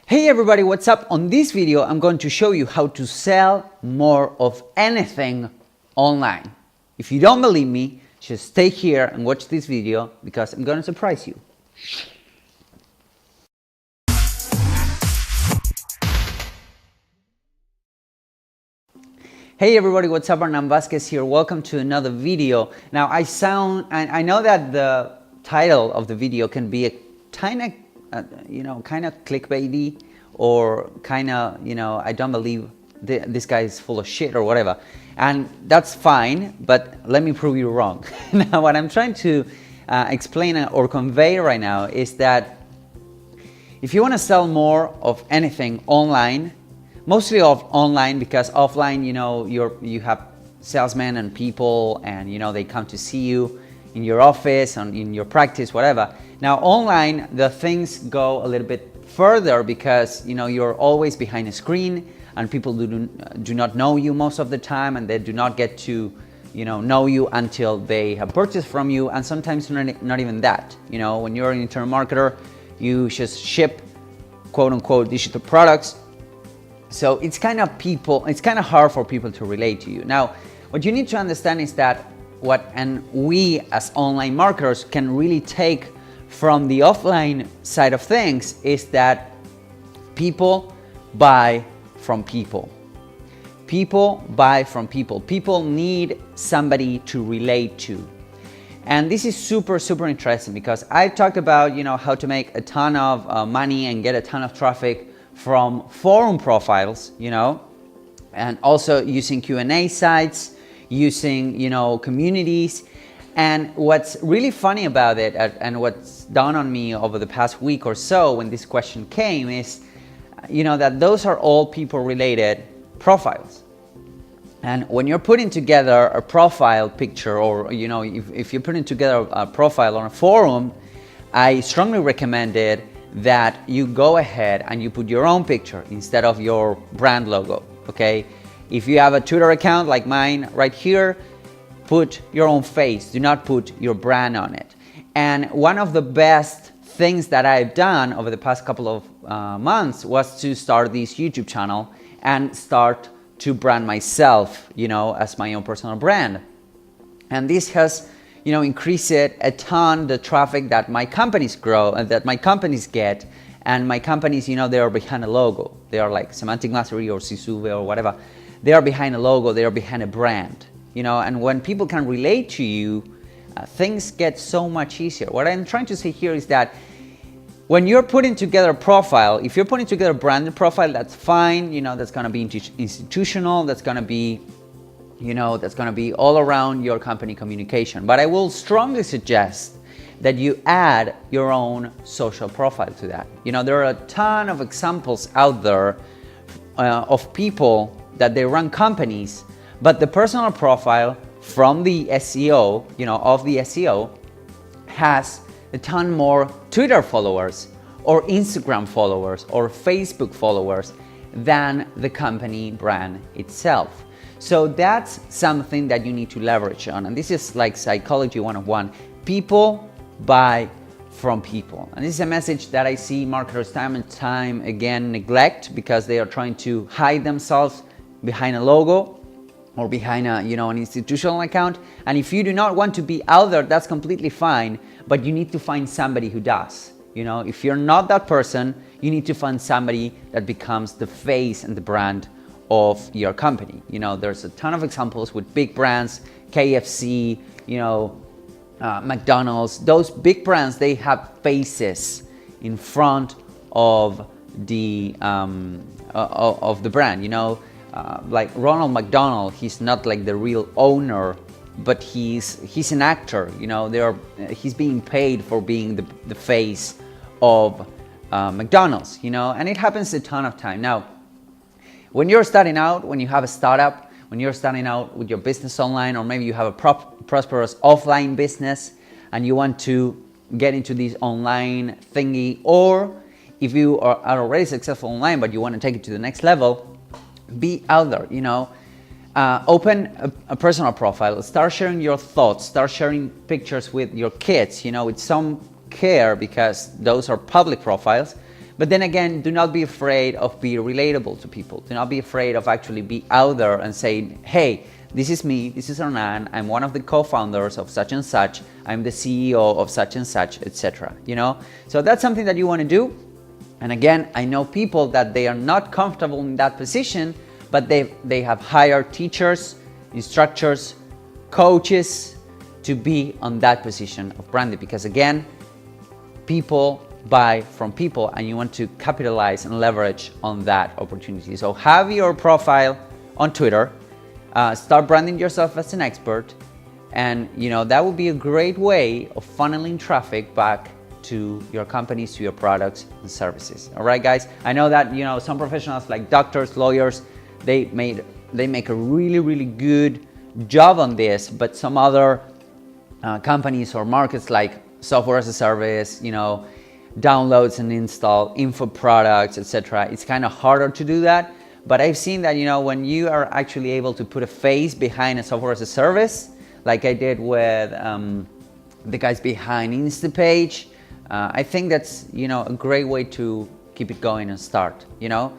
Hey everybody, what's up? On this video, I'm going to show you how to sell more of anything online. If you don't believe me, just stay here and watch this video because I'm going to surprise you. Hey everybody, what's up? Hernan Vazquez here. Welcome to another video. Now I know that the title of the video can be a kind of clickbaity or kind of, I don't believe this guy is full of shit or whatever. And that's fine, but let me prove you wrong. Now, what I'm trying to explain or convey right now is that if you want to sell more of anything online, mostly online, because offline, you have salesmen and people and, they come to see you in your office and in your practice, whatever. Now, online, the things go a little bit further because, you're always behind a screen and people do not know you most of the time, and they do not get to, know you until they have purchased from you, and sometimes not even that. When you're an internet marketer, you just ship quote unquote digital products. So it's kind of hard for people to relate to you. Now, what you need to understand is that we as online marketers can really take from the offline side of things is that people buy from people. People buy from people. People need somebody to relate to. And this is super, super interesting because I talked about, how to make a ton of money and get a ton of traffic from forum profiles, and also using Q&A sites, using, communities. And what's really funny about it, and what's dawned on me over the past week or so when this question came is, that those are all people-related profiles. And when you're putting together a profile picture, or, if you're putting together a profile on a forum, I strongly recommended that you go ahead and you put your own picture instead of your brand logo, okay? If you have a Twitter account like mine right here, put your own face, do not put your brand on it. And one of the best things that I've done over the past couple of months was to start this YouTube channel and start to brand myself, as my own personal brand. And this has, increased a ton the traffic that my companies grow and that my companies get. And my companies, they are behind a logo. They are like Semantic Mastery or Sisuve or whatever. They are behind a logo, they are behind a brand. And when people can relate to you, things get so much easier. What I'm trying to say here is that when you're putting together a profile, if you're putting together a branded profile, that's fine. That's going to be institutional. That's going to be, all around your company communication. But I will strongly suggest that you add your own social profile to that. There are a ton of examples out there of people that they run companies, but the personal profile from the SEO, of the SEO, has a ton more Twitter followers or Instagram followers or Facebook followers than the company brand itself. So that's something that you need to leverage on. And this is like psychology 101. People buy from people. And this is a message that I see marketers time and time again neglect because they are trying to hide themselves behind a logo or behind an institutional account. And if you do not want to be out there, that's completely fine, but you need to find somebody who does. If you're not that person, you need to find somebody that becomes the face and the brand of your company. There's a ton of examples with big brands, KFC, McDonald's. Those big brands, they have faces in front of the brand. Like Ronald McDonald, he's not like the real owner, but he's an actor. He's being paid for being the face of McDonald's. And it happens a ton of time. Now, when you're starting out, when you have a startup, when you're starting out with your business online, or maybe you have a prosperous offline business and you want to get into this online thingy, or if you are already successful online but you want to take it to the next level, be out there. Open a personal profile, start sharing your thoughts, start sharing pictures with your kids, with some care, because those are public profiles. But then again, do not be afraid of being relatable to people. Do not be afraid of actually be out there and saying, hey, this is me, this is Hernan, I'm one of the co-founders of such and such, I'm the CEO of such and such, etc. You know? So that's something that you want to do. And again, I know people that they are not comfortable in that position, but they have hired teachers, instructors, coaches to be on that position of branding, because again, people buy from people and you want to capitalize and leverage on that opportunity. So have your profile on Twitter, start branding yourself as an expert, and you know that would be a great way of funneling traffic back to your companies, to your products and services. All right, guys. I know that you know some professionals like doctors, lawyers, they make a really good job on this, but some other companies or markets like software as a service, you know, downloads and install, info products, etc. It's kind of harder to do that. But I've seen that, you know, when you are actually able to put a face behind a software as a service, like I did with the guys behind Instapage, I think that's, you know, a great way to keep it going and start, you know.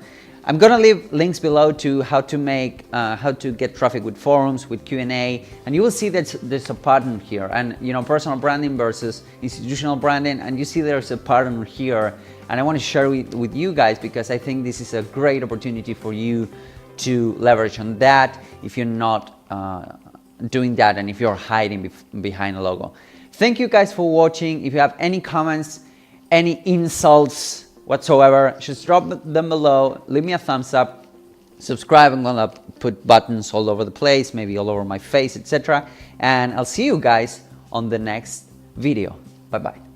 I'm gonna leave links below to how to get traffic with forums, with Q&A, and you will see that there's a pattern here, and you know, personal branding versus institutional branding, and you see there's a pattern here, and I want to share it with you guys because I think this is a great opportunity for you to leverage on that if you're not doing that and if you're hiding behind a logo. Thank you guys for watching. If you have any comments, any insults whatsoever, just drop them below, leave me a thumbs up, subscribe. I'm gonna put buttons all over the place, maybe all over my face, etc. And I'll see you guys on the next video. Bye bye.